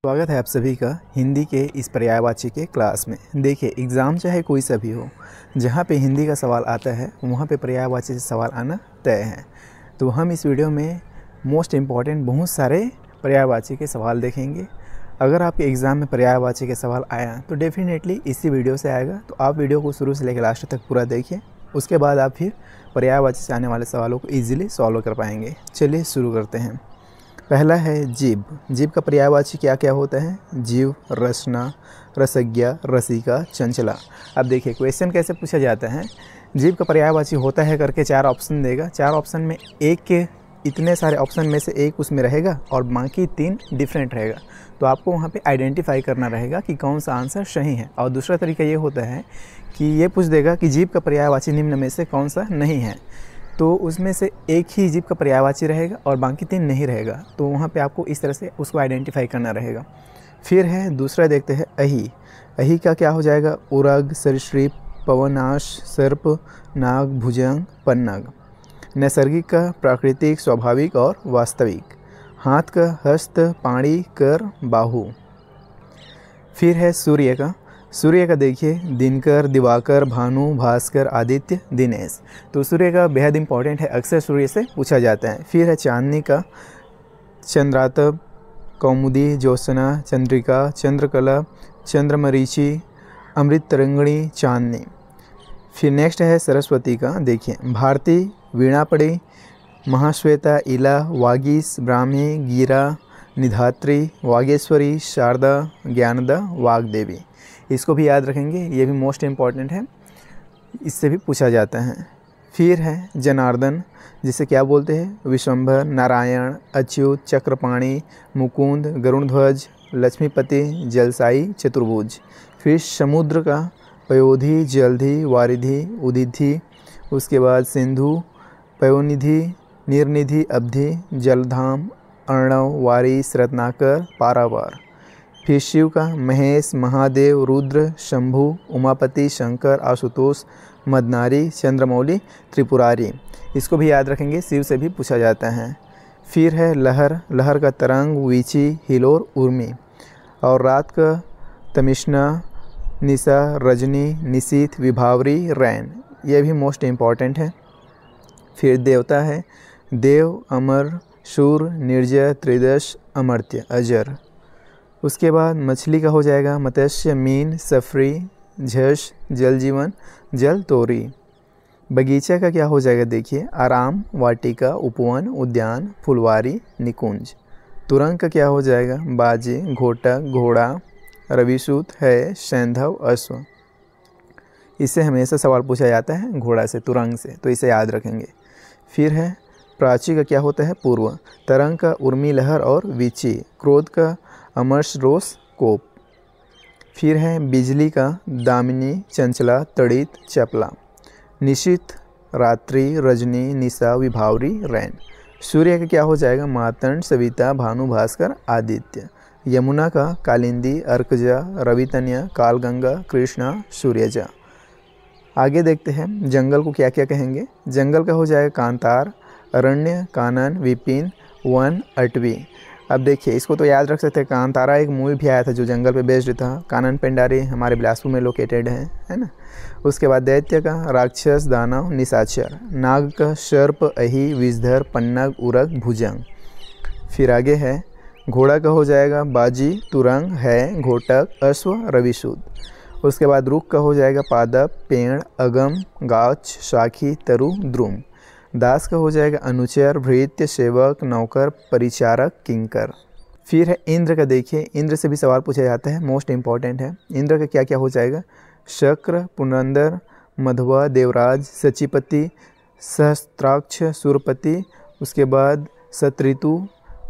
स्वागत है आप सभी का हिंदी के इस पर्यायवाची के क्लास में। देखिए, एग्ज़ाम चाहे कोई सा भी हो, जहाँ पे हिंदी का सवाल आता है वहाँ पे पर्यायवाची से सवाल आना तय है। तो हम इस वीडियो में मोस्ट इम्पॉर्टेंट बहुत सारे पर्यायवाची के सवाल देखेंगे। अगर आपके एग्ज़ाम में पर्यायवाची के सवाल आया तो डेफिनेटली इसी वीडियो से आएगा। तो आप वीडियो को शुरू से लेकर लास्ट तक पूरा देखिए, उसके बाद आप फिर पर्यायवाची से आने वाले सवालों को ईजिली सॉल्व कर पाएंगे। चलिए शुरू करते हैं। पहला है जीव। जीव का पर्यायवाची क्या क्या होता है? जीव, रसना, रसज्ञा, रसिका, चंचला। अब देखिए क्वेश्चन कैसे पूछा जाता है। जीव का पर्यायवाची होता है करके 4 ऑप्शन देगा। 4 ऑप्शन में एक के इतने सारे ऑप्शन में से एक उसमें रहेगा और बाकी 3 डिफरेंट रहेगा। तो आपको वहाँ पे आइडेंटिफाई करना रहेगा कि कौन सा आंसर सही है। और दूसरा तरीका ये होता है कि ये पूछ देगा कि जीव का पर्यायवाची निम्न में से कौन सा नहीं है। तो उसमें से एक ही जीव का पर्यायवाची रहेगा और बाकी 3 नहीं रहेगा। तो वहाँ पे आपको इस तरह से उसको आइडेंटिफाई करना रहेगा। फिर है दूसरा, देखते हैं अही। अही का क्या हो जाएगा? उरग, सरीसृप, पवनाश, सर्प, नाग, भुजंग, पन्नग। नैसर्गिक का प्राकृतिक, स्वाभाविक और वास्तविक। हाथ का हस्त, पाणी, कर, बाहु। फिर है सूर्य का। सूर्य का देखिए दिनकर, दिवाकर, भानु, भास्कर, आदित्य, दिनेश। तो सूर्य का बेहद इंपॉर्टेंट है, अक्सर सूर्य से पूछा जाता है। फिर है चांदनी का। चंद्रातप, कौमुदी, ज्योत्सना, चंद्रिका, चंद्रकला, चंद्रमरीचि, अमृत तरंगिणी, चांदनी। फिर नेक्स्ट है सरस्वती का। देखिए भारती, वीणापड़ी, महाश्वेता, इला, वागीश, ब्राह्मी, गीरा, निधात्री, वागेश्वरी, शारदा, ज्ञानदा, वाग्देवी। इसको भी याद रखेंगे, ये भी मोस्ट इम्पॉर्टेंट है, इससे भी पूछा जाता है। फिर है जनार्दन, जिसे क्या बोलते हैं? विश्वंभर, नारायण, अच्युत, चक्रपाणी, मुकुंद, गरुणध्वज, लक्ष्मीपति, जलसाई, चतुर्भुज। फिर समुद्र का पयोधि, जलधि, वारिधि, उदिधि। उसके बाद सिंधु, पयोनिधि, निर्निधि, अब्धि, जलधाम, अर्णव, वारिस, रत्नाकर, पारावार। फिर शिव का महेश, महादेव, रुद्र, शंभु, उमापति, शंकर, आशुतोष, मदनारी, चंद्रमौली, त्रिपुरारी। इसको भी याद रखेंगे, शिव से भी पूछा जाता है। फिर है लहर। लहर का तरंग, वीची, हिलोर, उर्मी। और रात का तमिश्ना, निशा, रजनी, निशीथ, विभावरी, रैन। ये भी मोस्ट इम्पॉर्टेंट है। फिर देवता है देव, अमर, शूर, निर्जय, त्रिदश, अमर्त्य, अजर। उसके बाद मछली का हो जाएगा मत्स्य, मीन, सफरी, झष, जल जीवन, जल तोरी। बगीचा का क्या हो जाएगा? देखिए आराम, वाटिका, उपवन, उद्यान, फुलवारी, निकुंज। तुरंग का क्या हो जाएगा? बाजे, घोटक, घोड़ा, रविसूत, है, सैंधव, अश्व। इससे हमेशा सवाल पूछा जाता है घोड़ा से, तुरंग से, तो इसे याद रखेंगे। फिर है प्राची का क्या होता है? पूर्व। तरंग का उर्मी, लहर और वीची। क्रोध का अमर्ष, रोष, कोप। फिर है बिजली का दामिनी, चंचला, तड़ित, चपला। निशित, रात्रि, रजनी, निशा, विभावरी, रैन। सूर्य का क्या हो जाएगा? मातंड, सविता, भानु, भास्कर, आदित्य। यमुना का कालिंदी, अर्कजा, रवितन्या, कालगंगा, कृष्णा, सूर्यजा। आगे देखते हैं जंगल को क्या क्या कहेंगे। जंगल का हो जाएगा कांतार, अरण्य, कानन, विपिन, वन, अटवी। अब देखिए इसको तो याद रख सकते हैं, कांतारा एक मूवी भी आया था जो जंगल पे बेस्ड था। कानन पेंडारी हमारे बिलासपुर में लोकेटेड है ना। उसके बाद दैत्य का राक्षस, दानव, निशाचर। नाग का सर्प, अहि, विषधर, पन्नग, उरग, भुजंग। फिर आगे है घोड़ा का हो जाएगा बाजी, तुरंग, है, घोटक, अश्व, रविशूद। उसके बाद रुख का हो जाएगा पादप, पेड़, अगम, गाछ, शाखी, तरु, द्रुम। दास का हो जाएगा अनुचर, भृत्य, सेवक, नौकर, परिचारक, किंकर। फिर है इंद्र का। देखिए इंद्र से भी सवाल पूछा जाता है, मोस्ट इम्पॉर्टेंट है। इंद्र का क्या क्या हो जाएगा? शक्र, पुनंदर, मधवा, देवराज, सचिपति, सहस्त्राक्ष, सूरपति। उसके बाद सतऋतु,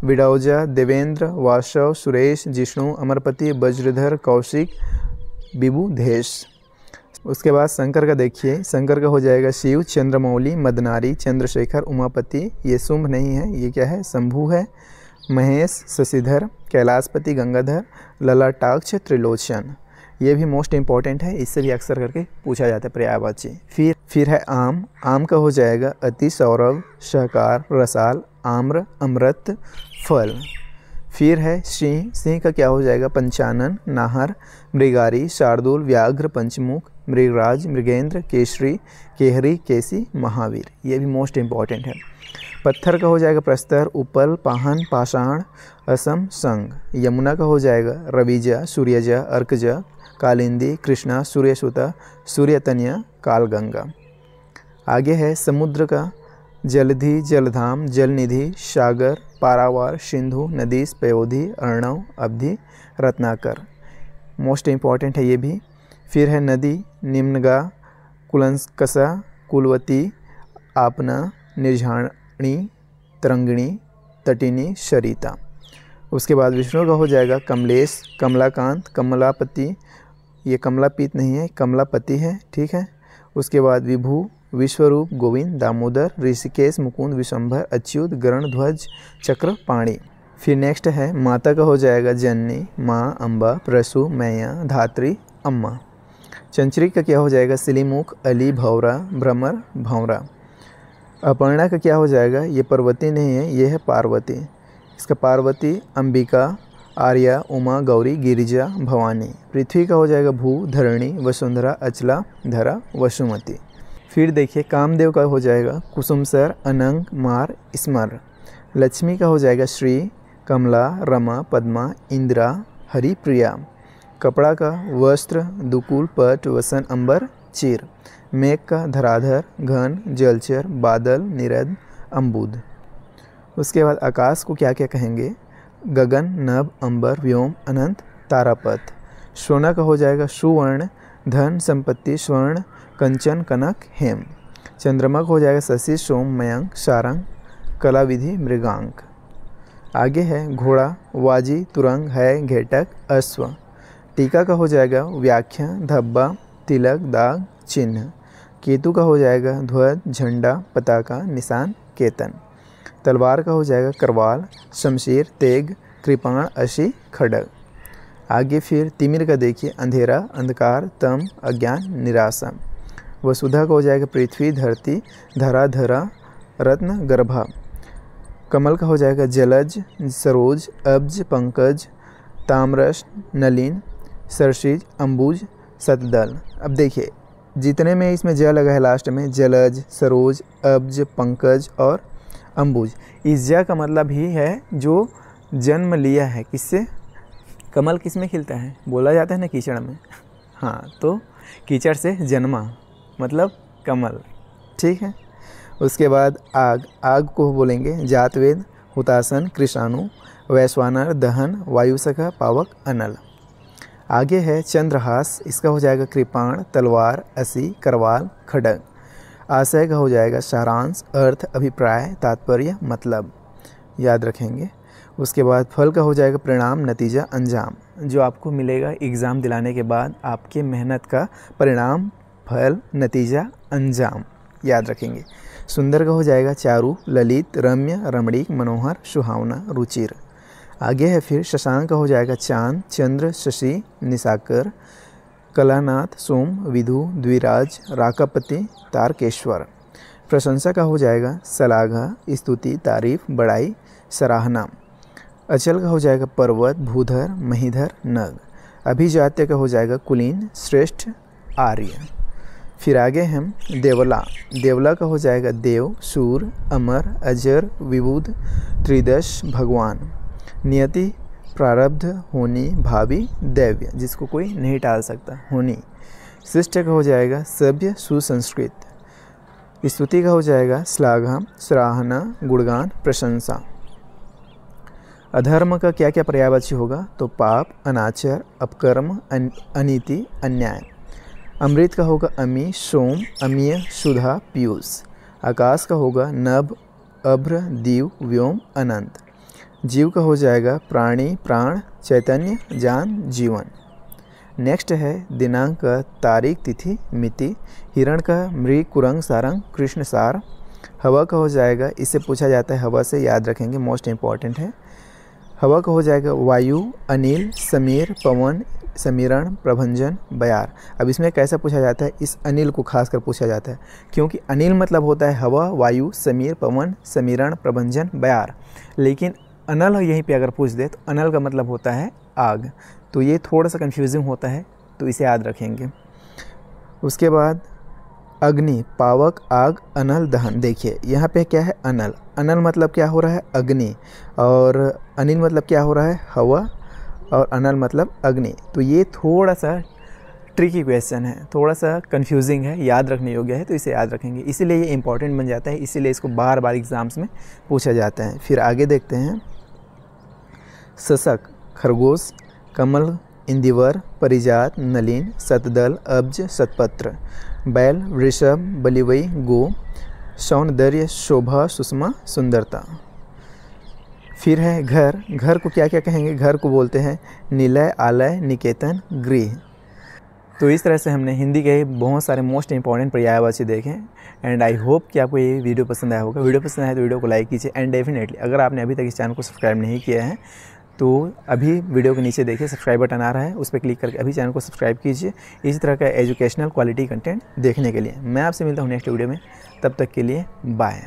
विडौजा, देवेंद्र, वासव, सुरेश, जिष्णु, अमरपति, वज्रधर, कौशिक, विबुधेश। उसके बाद शंकर का देखिए, शंकर का हो जाएगा शिव, चंद्रमौली, मदनारी, चंद्रशेखर, उमापति। ये शुंभ नहीं है, ये क्या है? शंभु है। महेश, शशिधर, कैलाशपति, गंगाधर, ललाटाक्ष, त्रिलोचन। ये भी मोस्ट इम्पॉर्टेंट है, इससे भी अक्सर करके पूछा जाता है पर्यायवाची। फिर है आम। आम का हो जाएगा अति, सौरभ, सहकार, रसाल, आम्र, अमृत, फल। फिर है सिंह, सिंह का क्या हो जाएगा पंचानन, नाहर, मृगारी, शार्दूल, व्याघ्र, पंचमुख, मृगराज, मृगेंद्र, केसरी, केहरी, केसी, महावीर। ये भी मोस्ट इंपॉर्टेंट है। पत्थर का हो जाएगा प्रस्तर, उपल, पाहन, पाषाण, असम, संग। यमुना का हो जाएगा रविजा, सूर्यजा, अर्कजा, कालिंदी, कृष्णा, सूर्यसुता, सूर्यतन्या, कालगंगा। आगे है समुद्र का जलधि, जलधाम, जलनिधि, सागर, पारावार, सिंधु, नदीस, पयोधि, अर्णव, अवधि, रत्नाकर। मोस्ट इंपॉर्टेंट है ये भी। फिर है नदी, निम्नगा, कुलंकसा, कुलवती, आपना, निर्झाणी, तरंगिणी, तटिनी, सरिता। उसके बाद विष्णु का हो जाएगा कमलेश, कमलाकांत, कमलापति, ये कमलापीत नहीं है, कमलापति है, ठीक है। उसके बाद विभु, विश्वरूप, गोविंद, दामोदर, ऋषिकेश, मुकुंद, विशंभर, अच्युत, गरुड़ध्वज, चक्र, पाणी। फिर नेक्स्ट है माता का हो जाएगा जननी, माँ, अम्बा, प्रसु, मैया, धात्री, अम्मा। चंचरी का क्या हो जाएगा सिलीमुख, अली, भौरा, भ्रमर, भौरा। अपर्णा का क्या हो जाएगा, ये पार्वती नहीं है, ये है पार्वती। इसका पार्वती, अंबिका, आर्या, उमा, गौरी, गिरिजा, भवानी। पृथ्वी का हो जाएगा भू, धरणी, वसुंधरा, अचला, धरा, वसुमती। फिर देखिए कामदेव का हो जाएगा कुसुमसर, अनंग, मार, स्मर। लक्ष्मी का हो जाएगा श्री, कमला, रमा, पद्मा, इंदिरा, हरिप्रिया। कपड़ा का वस्त्र, दुकुल, पट, वसन, अंबर, चीर। मेघ का धराधर, घन, जलचर, बादल, निरद, अम्बुद। उसके बाद आकाश को क्या क्या कहेंगे, गगन, नभ, अंबर, व्योम, अनंत, तारापथ। सोना का हो जाएगा सुवर्ण, धन, संपत्ति, स्वर्ण, कंचन, कनक, हेम। चंद्रमा का हो जाएगा शशि, सोम, मयंक, सारंग, कलाविधि, मृगांक। आगे है घोड़ा, वाजी, तुरंग, है, घेटक, अश्व। टीका का हो जाएगा व्याख्या, धब्बा, तिलक, दाग, चिन्ह। केतु का हो जाएगा ध्वज, झंडा, पताका, निशान, केतन। तलवार का हो जाएगा करवाल, शमशीर, तेग, कृपाण, अशी, खड्ग। आगे फिर तिमिर का देखिए अंधेरा, अंधकार, तम, अज्ञान, निराशा। वसुधा का हो जाएगा पृथ्वी, धरती, धरा, धरा, रत्न, गर्भा। कमल का हो जाएगा जलज, सरोज, अब्ज, पंकज, ताम्रस, नलिन, सरसिज, अंबुज, सतदल। अब देखिए जितने में इसमें ज लगा है लास्ट में, जलज, सरोज, अब्ज, पंकज और अंबुज, इस ज का मतलब ही है जो जन्म लिया है। किससे? कमल किस में खिलता है? बोला जाता है ना कीचड़ में। हाँ, तो कीचड़ से जन्मा मतलब कमल, ठीक है। उसके बाद आग, आग को बोलेंगे जातवेद, हुतासन, कृषाणु, वैश्वानर, दहन, वायुसखा, पावक, अनल। आगे है चंद्रहास, इसका हो जाएगा कृपाण, तलवार, असी, करवाल, खड्ग। आशय का हो जाएगा सारांश, अर्थ, अभिप्राय, तात्पर्य, मतलब, याद रखेंगे। उसके बाद फल का हो जाएगा परिणाम, नतीजा, अंजाम, जो आपको मिलेगा एग्ज़ाम दिलाने के बाद आपके मेहनत का परिणाम, फल, नतीजा, अंजाम, याद रखेंगे। सुंदर का हो जाएगा चारु, ललित, रम्य, रमणीक, मनोहर, सुहावना, रुचिर। आगे है फिर शशांक का हो जाएगा चांद, चंद्र, शशि, निशाकर, कलानाथ, सोम, विधु, द्विराज, राकापति, तारकेश्वर। प्रशंसा का हो जाएगा सलाघा, स्तुति, तारीफ, बड़ाई, सराहना। अचल का हो जाएगा पर्वत, भूधर, महीधर, नग। अभिजात्य का हो जाएगा कुलीन, श्रेष्ठ, आर्य। फिर आगे हम देवला, देवला का हो जाएगा देव, सूर, अमर, अजर, विबुध, त्रिदश, भगवान। नियति, प्रारब्ध, होनी, भावी, दैव्य, जिसको कोई नहीं टाल सकता, होनी। शिष्ट का हो जाएगा सभ्य, सुसंस्कृत। स्तुति का हो जाएगा श्लाघा, सराहना, गुणगान, प्रशंसा। अधर्म का क्या क्या पर्यायवाची होगा? तो पाप, अनाचार, अपकर्म, अनीति, अन्याय। अमृत का होगा अमी, सोम, अमीय, सुधा, पीयूष। आकाश का होगा नभ, अभ्र, दीव, व्योम, अनंत। जीव का हो जाएगा प्राणी, प्राण, चैतन्य, जान, जीवन। नेक्स्ट है दिनांक, तारीख, तिथि, मिति। हिरण का मृग, कुरंग, सारंग, कृष्ण, सार। हवा का हो जाएगा, इससे पूछा जाता है हवा से, याद रखेंगे, मोस्ट इंपॉर्टेंट है। हवा का हो जाएगा वायु, अनिल, समीर, पवन, समीरण, प्रभंजन, बयार। अब इसमें कैसा पूछा जाता है? इस अनिल को खासकर पूछा जाता है क्योंकि अनिल मतलब होता है हवा, वायु, समीर, पवन, समीरण, प्रभंजन, बयार। लेकिन अनल यहीं पे अगर पूछ दे तो अनल का मतलब होता है आग। तो ये थोड़ा सा कंफ्यूजिंग होता है, तो इसे याद रखेंगे। उसके बाद अग्नि, पावक, आग, अनल, दहन। देखिए यहाँ पे क्या है, अनल। अनल मतलब क्या हो रहा है, अग्नि, और अनिल मतलब क्या हो रहा है, हवा, और अनल मतलब अग्नि। तो ये थोड़ा सा ट्रिकी क्वेश्चन है, थोड़ा सा कंफ्यूजिंग है, याद रखने योग्य है, तो इसे याद रखेंगे। इसीलिए ये इंपॉर्टेंट बन जाता है, इसीलिए इसको बार बार एग्जाम्स में पूछा जाता है। फिर आगे देखते हैं। सशक, खरगोश, कमल, इंदिवर, परिजात, नलिन, शतदल, अब्ज, शतपत्र। बैल, वृषभ, बलिवई, गो, सौंदर्य, शोभा, सुषमा, सुंदरता। फिर है घर। घर को क्या क्या कहेंगे, घर को बोलते हैं निलय, आलय, निकेतन, गृह। तो इस तरह से हमने हिंदी के बहुत सारे मोस्ट इंपॉर्टेंट पर्यायवाची देखे एंड आई होप कि आपको ये वीडियो पसंद आया होगा। वीडियो पसंद आया तो वीडियो को लाइक कीजिए एंड डेफिनेटली अगर आपने अभी तक इस चैनल को सब्सक्राइब नहीं किया है तो अभी वीडियो के नीचे देखिए सब्सक्राइब बटन आ रहा है, उस पर क्लिक करके अभी चैनल को सब्सक्राइब कीजिए इसी तरह का एजुकेशनल क्वालिटी कंटेंट देखने के लिए। मैं आपसे मिलता हूँ नेक्स्ट वीडियो में, तब तक के लिए बाय।